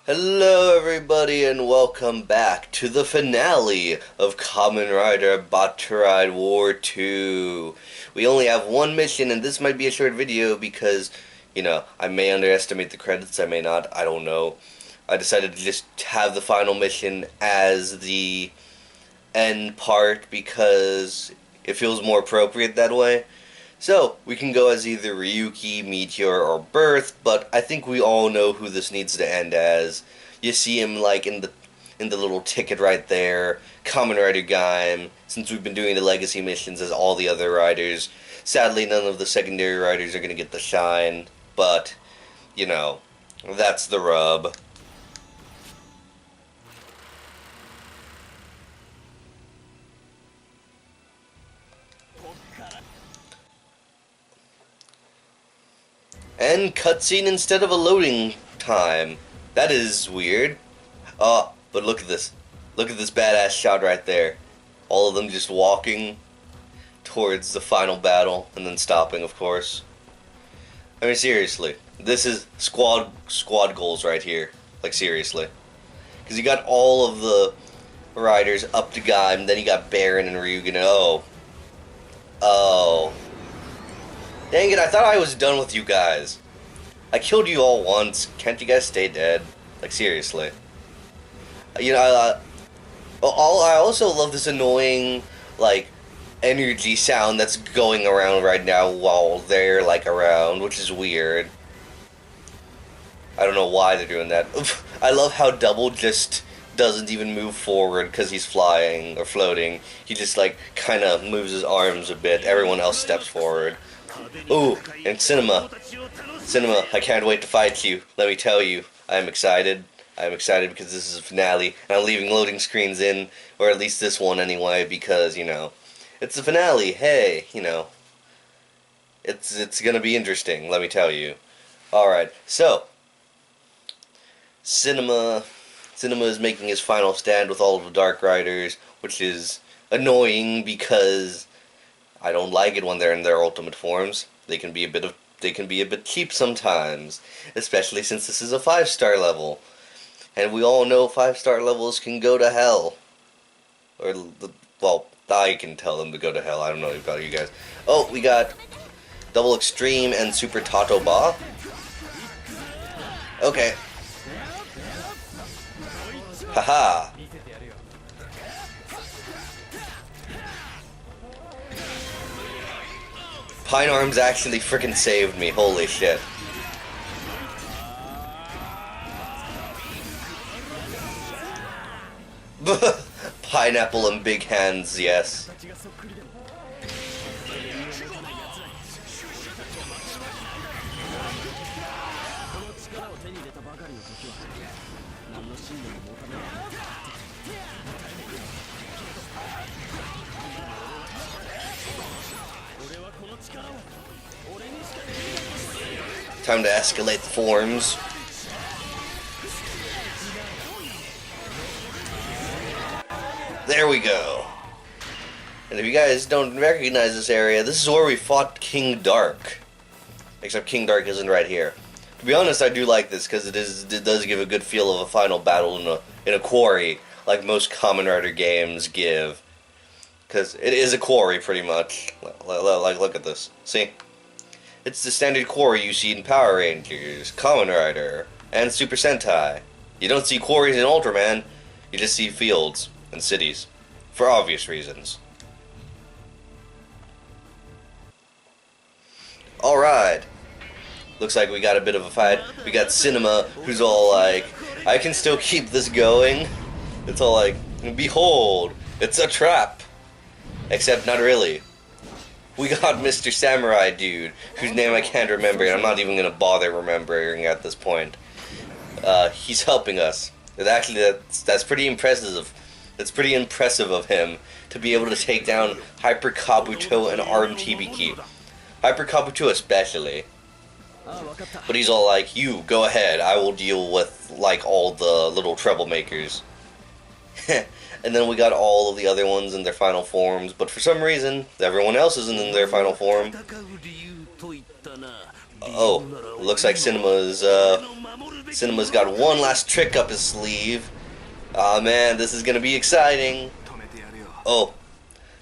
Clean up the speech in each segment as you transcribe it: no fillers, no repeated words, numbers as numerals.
Hello everybody and welcome back to the finale of Kamen Rider Battride War 2. We only have one mission and this might be a short video because, I may underestimate the credits, I may not, I don't know. I decided to just have the final mission as the end part because it feels more appropriate that way. So, we can go as either Ryuki, Meteor, or Birth, but I think we all know who this needs to end as. You see him, like, in the little ticket right there, Kamen Rider Gaim, since we've been doing the legacy missions as all the other riders. Sadly, none of the secondary riders are going to get the shine, but, that's the rub. And cutscene instead of a loading time. That is weird. But look at this. Look at this badass shot right there. All of them just walking towards the final battle and then stopping, of course. I mean, seriously. This is squad goals right here. Like, seriously. Because you got all of the riders up to Gaim, then you got Baron and Ryugen. Oh. Dang it, I thought I was done with you guys. I killed you all once. Can't you guys stay dead? Like, seriously. I also love this annoying, like, energy sound that's going around right now while they're, like, around, which is weird. I don't know why they're doing that. I love how Double just doesn't even move forward because he's flying or floating. He just, like, kind of moves his arms a bit. Everyone else steps forward. Ooh, and Cinema, I can't wait to fight you. Let me tell you, I'm excited. I'm excited because this is a finale, and I'm leaving loading screens in, or at least this one anyway, because, it's the finale. Hey, it's gonna be interesting, let me tell you. Alright, so, Cinema is making his final stand with all of the Dark Riders, which is annoying because I don't like it when they're in their ultimate forms. They can be a bit cheap sometimes, especially since this is a 5-star level. And we all know 5-star levels can go to hell. Well, I can tell them to go to hell. I don't know about you guys. Oh, we got Double Extreme and Super Tato Ba. Okay. Haha. Pine Arms actually frickin' saved me, holy shit. Pineapple and big hands, yes. Time to escalate the forms. There we go. And if you guys don't recognize this area, this is where we fought King Dark. Except King Dark isn't right here. To be honest, I do like this because it does give a good feel of a final battle in a quarry, like most Kamen Rider games give. Because it is a quarry, pretty much. Like, look at this. See? It's the standard quarry you see in Power Rangers, Kamen Rider, and Super Sentai. You don't see quarries in Ultraman, you just see fields and cities. For obvious reasons. Alright. Looks like we got a bit of a fight. We got Cinema, who's all like, I can still keep this going. It's all like, behold, it's a trap. Except not really. We got Mr. Samurai Dude, whose name I can't remember, and I'm not even going to bother remembering at this point. He's helping us. That's pretty impressive. That's pretty impressive of him to be able to take down Hyper Kabuto and Arm Tibiki. Hyper Kabuto especially. But he's all like, you, go ahead, I will deal with, like, all the little troublemakers. And then we got all of the other ones in their final forms, but for some reason, everyone else isn't in their final form. Oh, looks like Cinema is Cinema's got one last trick up his sleeve. Aw, man, this is gonna be exciting. Oh,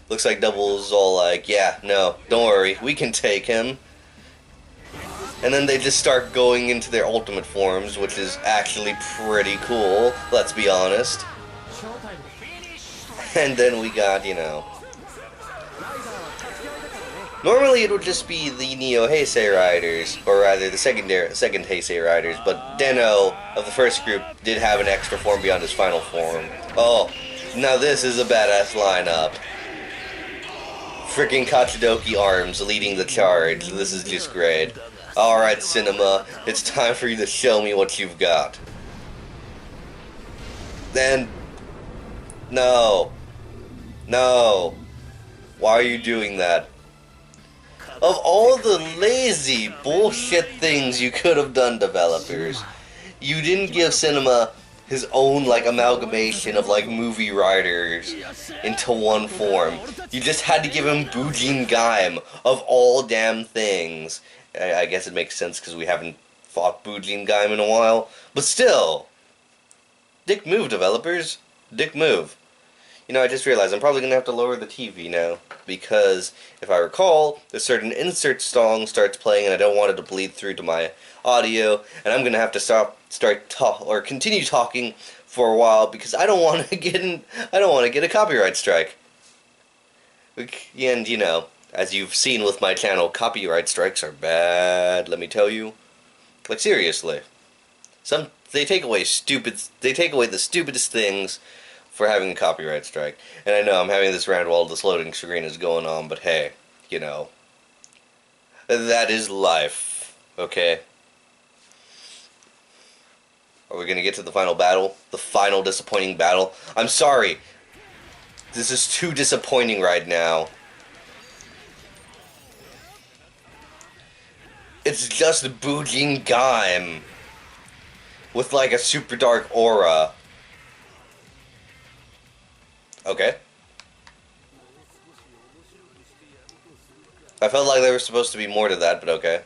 looks like Double's all like, yeah, no, don't worry, we can take him. And then they just start going into their ultimate forms, which is actually pretty cool, let's be honest. And then we got, you know... Normally it would just be the Neo Heisei Riders, or rather the second Heisei Riders, but Den-O of the first group did have an extra form beyond his final form. Oh, now this is a badass lineup. Freaking Kachidoki Arms leading the charge. This is just great. Alright, Cinema, it's time for you to show me what you've got. Then... No. No. Why are you doing that? Of all the lazy bullshit things you could have done, developers, you didn't give Cinema his own, like, amalgamation of, like, movie writers into one form. You just had to give him Bujin Gaim, of all damn things. I guess it makes sense because we haven't fought Bujin Gaim in a while. But still! Dick move, developers. Dick move. You know, I just realized I'm probably going to have to lower the TV now, because, if I recall, a certain insert song starts playing and I don't want it to bleed through to my audio, and I'm going to have to continue talking for a while, because I don't want to get a copyright strike. And, you know, as you've seen with my channel, copyright strikes are bad, let me tell you. Like, seriously. They take away the stupidest things for having a copyright strike. And I know I'm having this rant while this loading screen is going on, but hey, you know, that is life, okay? Are we gonna get to the final battle? The final disappointing battle? I'm sorry, this is too disappointing right now. It's just Bujin Gaim with like a super dark aura. Okay. I felt like there was supposed to be more to that, but okay.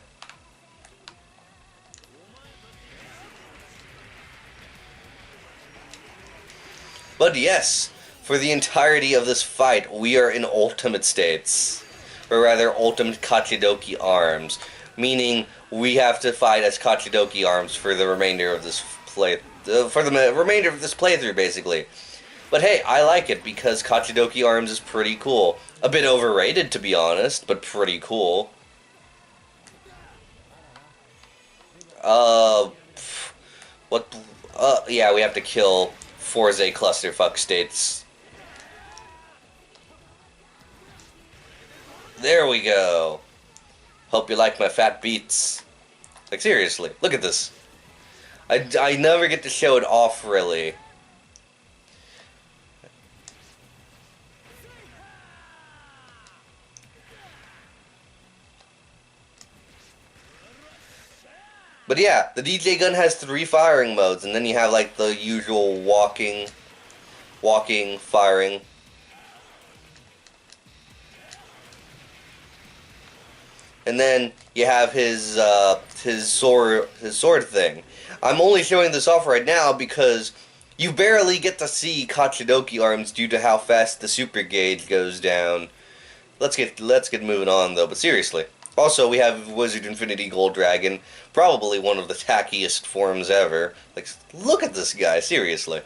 But yes, for the entirety of this fight, we are in ultimate states. Or rather, ultimate Kachidoki Arms. Meaning, we have to fight as Kachidoki Arms for the remainder of this playthrough, basically. But hey, I like it because Kachidoki Arms is pretty cool. A bit overrated, to be honest, but pretty cool. Yeah, we have to kill Forze clusterfuck states. There we go. Hope you like my fat beats. Like, seriously, look at this. I never get to show it off, really. But yeah, the DJ gun has 3 firing modes, and then you have like the usual walking, firing. And then you have his sword thing. I'm only showing this off right now because you barely get to see Kachidoki Arms due to how fast the super gauge goes down. Let's get moving on though, but seriously. Also, we have Wizard Infinity Gold Dragon, probably one of the tackiest forms ever. Like, look at this guy, seriously.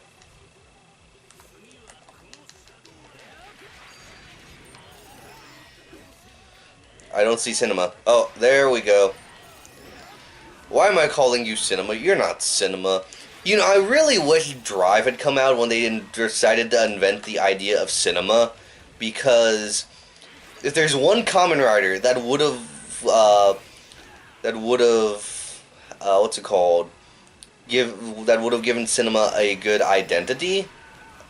I don't see Cinema. Oh, there we go. Why am I calling you Cinema? You're not Cinema. You know, I really wish Drive had come out when they decided to invent the idea of Cinema, because if there's one Kamen Rider that would have what's it called? That would have given Cinema a good identity,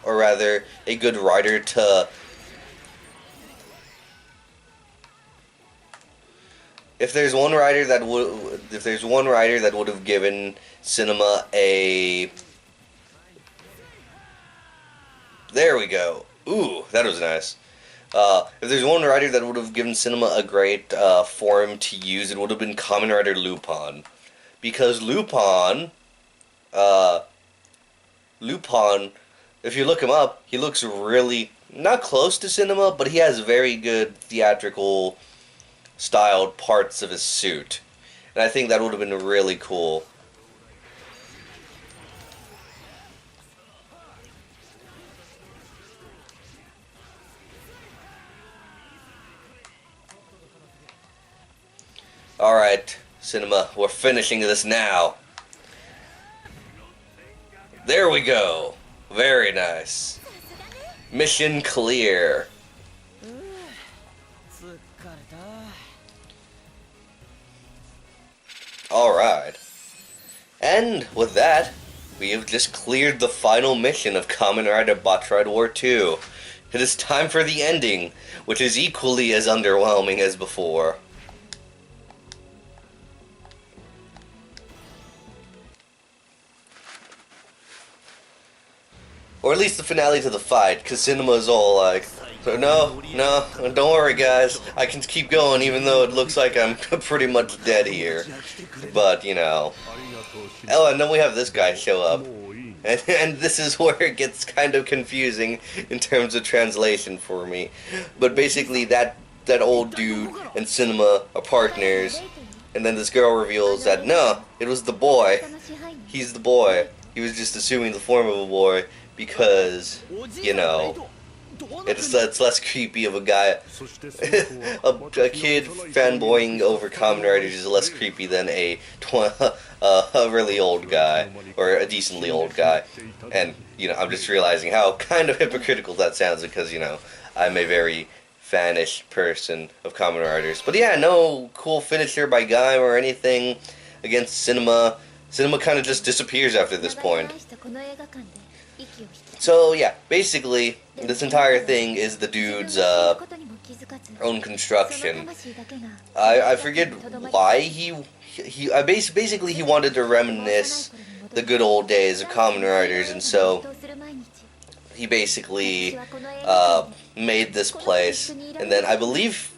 or rather, a good rider to. If there's one rider that would have given Cinema a. There we go. Ooh, that was nice. If there's one rider that would have given Cinema a great form to use, it would have been Kamen Rider Lupin. Because Lupin Lupin, if you look him up, he looks really not close to cinema, but he has very good theatrical styled parts of his suit. And I think that would have been really cool. Alright, cinema, we're finishing this now. There we go. Very nice. Mission clear. Alright. And with that, we have just cleared the final mission of Kamen Rider Battride War 2. It is time for the ending, which is equally as underwhelming as before. Or at least the finale to the fight, because Cinema's all like, no, don't worry guys, I can keep going even though it looks like I'm pretty much dead here. But, you know. Oh, and then we have this guy show up. And this is where it gets kind of confusing in terms of translation for me. But basically that old dude and Cinema are partners, and then this girl reveals that, no, it was the boy. He's the boy. He was just assuming the form of a boy. Because, you know, it's less creepy of a guy. a kid fanboying over Kamen Riders is less creepy than a really old guy, or a decently old guy. And, you know, I'm just realizing how kind of hypocritical that sounds because, you know, I'm a very fanish person of Kamen Riders. But yeah, no cool finisher by Gaim or anything against Cinema. Cinema kind of just disappears after this point. So yeah, basically, this entire thing is the dude's own construction. I forget why basically he wanted to reminisce the good old days of Kamen Riders, and so he basically made this place, and then I believe,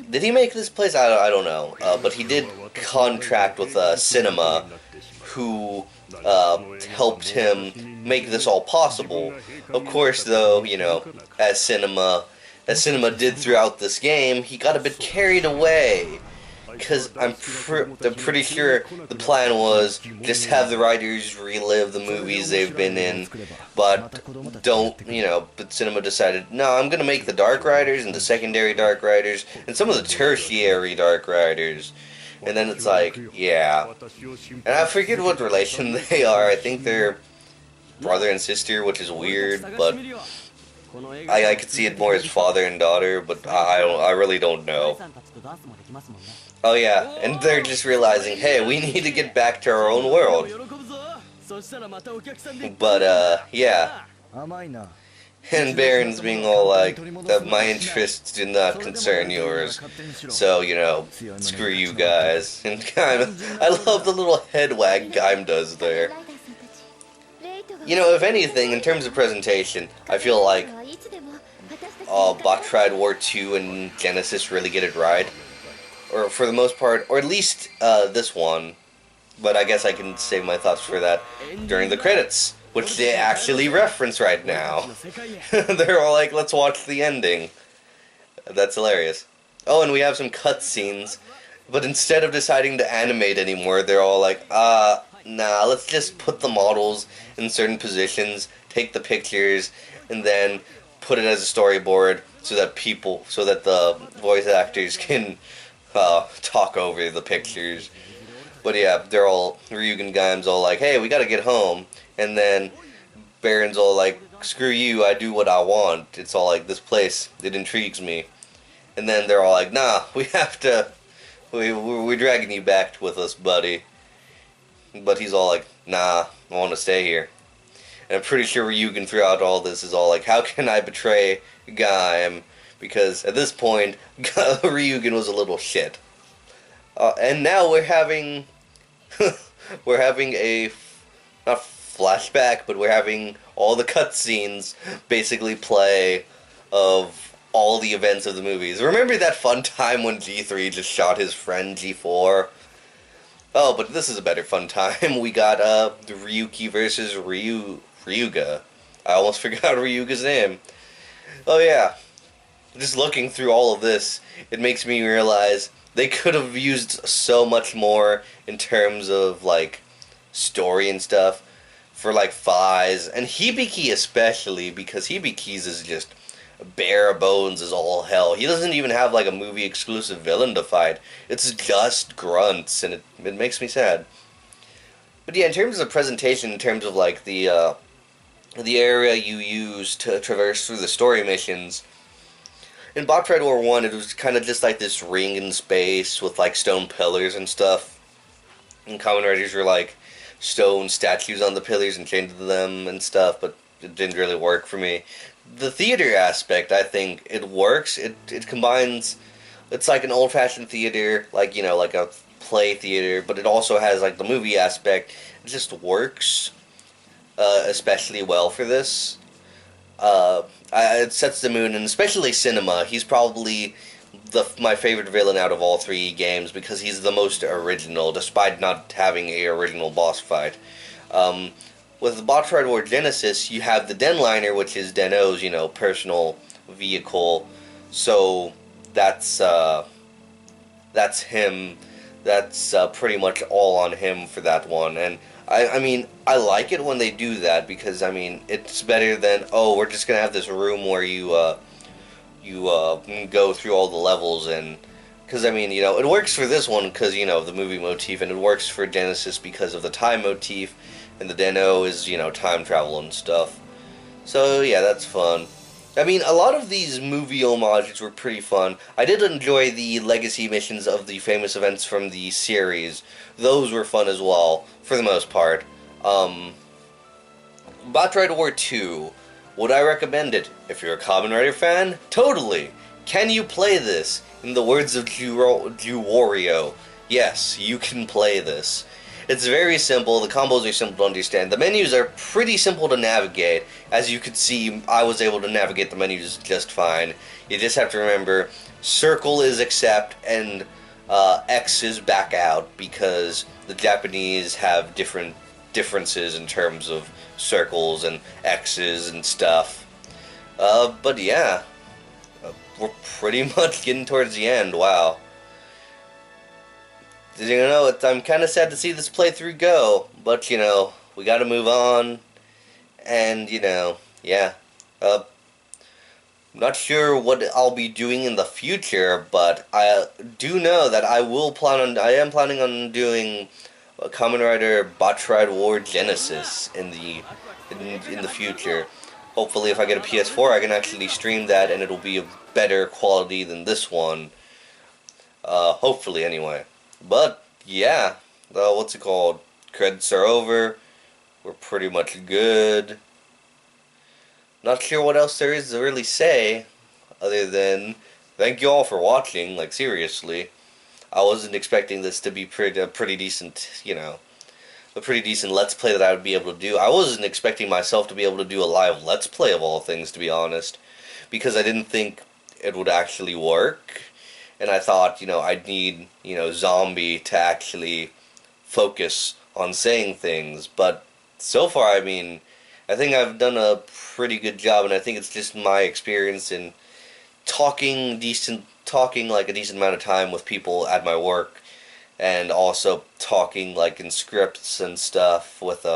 did he make this place? I don't know, but he did contract with Cinema, who helped him make this all possible. Of course, though, you know, as Cinema did throughout this game, he got a bit carried away. Because I'm pretty sure the plan was just have the writers relive the movies they've been in, but but Cinema decided, no, I'm going to make the Dark Riders and the secondary Dark Riders and some of the tertiary Dark Riders. And then it's like, yeah. And I forget what relation they are. I think they're brother and sister, which is weird, but I could see it more as father and daughter, but I really don't know. Oh yeah, and they're just realizing, hey, we need to get back to our own world. But, yeah. And Baron's being all like, that my interests do not concern yours, so, you know, screw you guys. And Gaim, I love the little head wag Gaim does there. You know, if anything, in terms of presentation, I feel like Battride War 2 and Genesis really get it right. Or for the most part, or at least this one. But I guess I can save my thoughts for that during the credits, which they actually reference right now. They're all like, let's watch the ending. That's hilarious. Oh, and we have some cutscenes, but instead of deciding to animate anymore, they're all like, nah, let's just put the models in certain positions, take the pictures, and then put it as a storyboard so that the voice actors can talk over the pictures. But yeah, they're all, Ryugen Gaim's all like, hey, we gotta get home. And then Baron's all like, screw you, I do what I want. It's all like, this place, it intrigues me. And then they're all like, nah, we have to, we're dragging you back with us, buddy. But he's all like, nah, I want to stay here. And I'm pretty sure Ryugen throughout all this is all like, how can I betray Gaim? Because at this point, Ryugen was a little shit. And now we're having a, not flashback, but we're having all the cutscenes basically play of all the events of the movies. Remember that fun time when G3 just shot his friend G4? Oh, but this is a better fun time. We got the Ryuki versus Ryuga. I almost forgot Ryuga's name. Oh yeah, just looking through all of this, it makes me realize they could have used so much more in terms of like story and stuff for like Fies and Hibiki especially because Hibiki's is just bare bones as all hell. He doesn't even have like a movie exclusive villain to fight. It's just grunts and it makes me sad. But yeah, in terms of presentation, in terms of like the area you use to traverse through the story missions, in Battride War 1, it was kind of just like this ring in space with like stone pillars and stuff. And Kamen Riders were like stone statues on the pillars and chained to them and stuff, but it didn't really work for me. The theater aspect, I think it works. It combines. It's like an old fashioned theater, like like a play theater, but it also has like the movie aspect. It just works especially well for this. Uh, it sets the mood, and especially Cinema. He's probably my favorite villain out of all three games because he's the most original, despite not having a original boss fight. Um, with the Battride War Genesis, you have the Denliner, which is Deno's personal vehicle. So that's that's him. That's pretty much all on him for that one, and I mean, I like it when they do that because I mean, it's better than we're just gonna have this room where you go through all the levels and because I mean, it works for this one because of the movie motif, and it works for Genesis because of the time motif, and the Deno is time travel and stuff. So yeah, that's fun. I mean, a lot of these movie homages were pretty fun. I did enjoy the legacy missions of the famous events from the series. Those were fun as well, for the most part. Battride War 2. Would I recommend it? If you're a Kamen Rider fan, totally! Can you play this? In the words of Wario, yes, you can play this. It's very simple, the combos are simple to understand. The menus are pretty simple to navigate. As you could see, I was able to navigate the menus just fine. You just have to remember, circle is accept and X is back out because the Japanese have differences in terms of circles and X's and stuff. But yeah, we're pretty much getting towards the end, wow. I'm kind of sad to see this playthrough go, but we got to move on, and yeah. Not sure what I'll be doing in the future, but I do know that I am planning on doing a Kamen Rider Battride War Genesis in the future. Hopefully, if I get a PS4, I can actually stream that, and it'll be of better quality than this one. Hopefully, anyway. But, yeah, what's it called? Credits are over. We're pretty much good. Not sure what else there is to really say, other than thank you all for watching, like seriously. I wasn't expecting this to be pretty decent, a pretty decent Let's Play that I would be able to do. I wasn't expecting myself to be able to do a live Let's Play of all things, to be honest, because I didn't think it would actually work. And I thought, I'd need, Zombie to actually focus on saying things. But so far, I mean, I think I've done a pretty good job, and I think it's just my experience in talking like a decent amount of time with people at my work, and also talking like in scripts and stuff with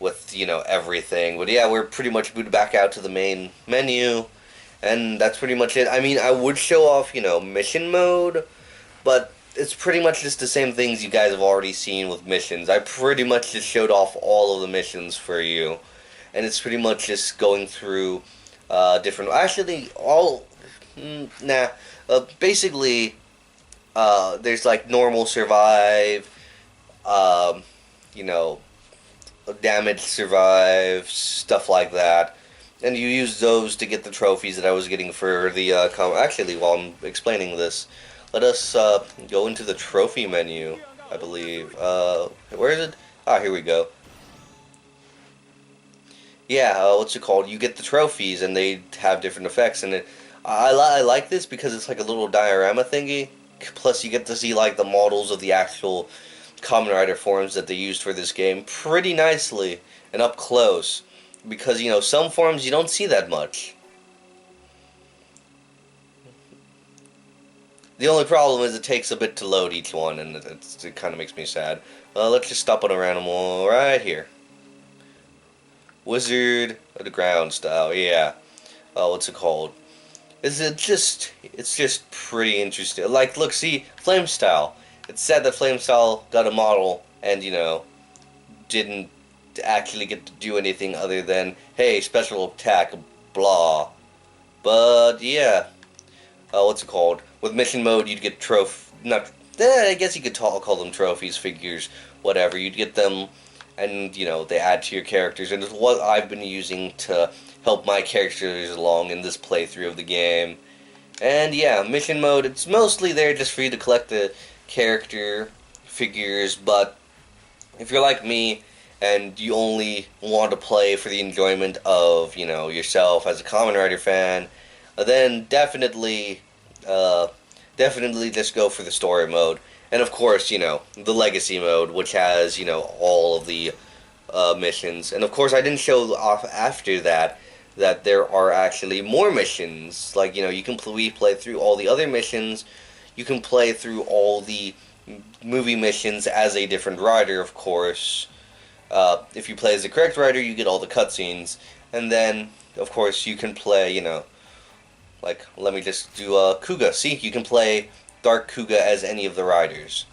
everything. But yeah, we're pretty much booted back out to the main menu. And that's pretty much it. I mean, I would show off, mission mode, but it's pretty much just the same things you guys have already seen with missions. I pretty much just showed off all of the missions for you, and it's pretty much just going through different. Actually, basically, there's like normal survive, you know, damage survive, stuff like that. And you use those to get the trophies that I was getting for the Actually, while I'm explaining this, let us go into the trophy menu, I believe. Where is it? Ah, here we go. Yeah, what's it called? You get the trophies, and they have different effects, and I like this because it's like a little diorama thingy. Plus, you get to see like the models of the actual Kamen Rider forms that they used for this game pretty nicely and up close. Because, some forms you don't see that much. The only problem is it takes a bit to load each one, and it kind of makes me sad. Let's just stop on a random one right here. Wizard of the Ground style, yeah. What's it called? It's just pretty interesting. Like, look, see, Flame style. It's sad that Flame style got a model and, didn't actually get to do anything other than, hey, special attack, blah. But, yeah. What's it called? With mission mode, you'd get I guess you could call them trophies, figures, whatever. You'd get them, and, they add to your characters. And it's what I've been using to help my characters along in this playthrough of the game. And, yeah, mission mode, it's mostly there just for you to collect the character figures, but if you're like me, and you only want to play for the enjoyment of, yourself as a Kamen Rider fan, then definitely just go for the story mode. And of course, the legacy mode, which has, all of the missions. And of course, I didn't show off after that there are actually more missions. Like, you can play through all the other missions. You can play through all the movie missions as a different rider, of course. If you play as the correct rider, you get all the cutscenes. And then, of course, you can play, like, let me just do Kuga. See, you can play Dark Kuga as any of the riders.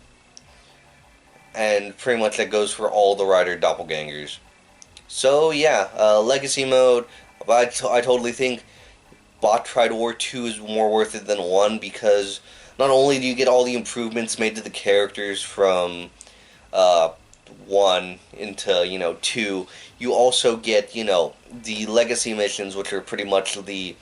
And pretty much that goes for all the rider doppelgangers. So, yeah, Legacy mode, I totally think Battride War 2 is more worth it than 1, because not only do you get all the improvements made to the characters from 1 into, 2, you also get, the legacy missions, which are pretty much the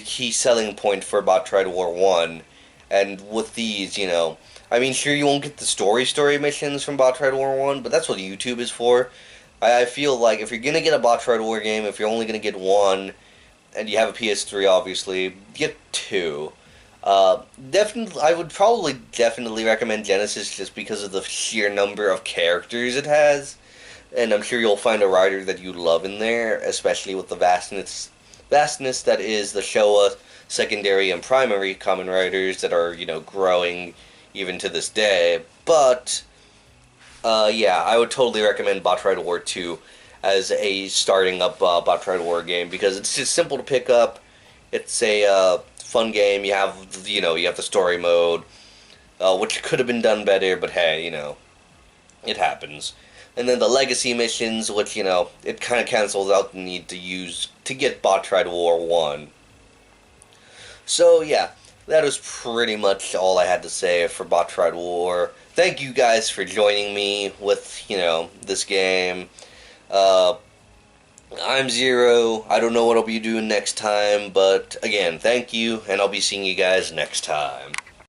key selling point for Battride War 1. And with these, I mean, sure, you won't get the story missions from Battride War 1, but that's what YouTube is for. I feel like if you're going to get a Battride War game, if you're only going to get 1, and you have a PS3, obviously, get 2. Definitely, I would probably definitely recommend Genesis just because of the sheer number of characters it has. And I'm sure you'll find a rider that you love in there, especially with the vastness that is the Showa secondary and primary Kamen Riders that are, growing even to this day. But, yeah, I would totally recommend Battride War 2 as a starting up Battride War game, because it's just simple to pick up. It's a fun game. You have, you have the story mode, which could have been done better, but hey, it happens. And then the legacy missions, which, it kind of cancels out the need to get Battride War 1. So, yeah, that was pretty much all I had to say for Battride War. Thank you guys for joining me with, this game. I'm Zero. I don't know what I'll be doing next time, but again, thank you, and I'll be seeing you guys next time.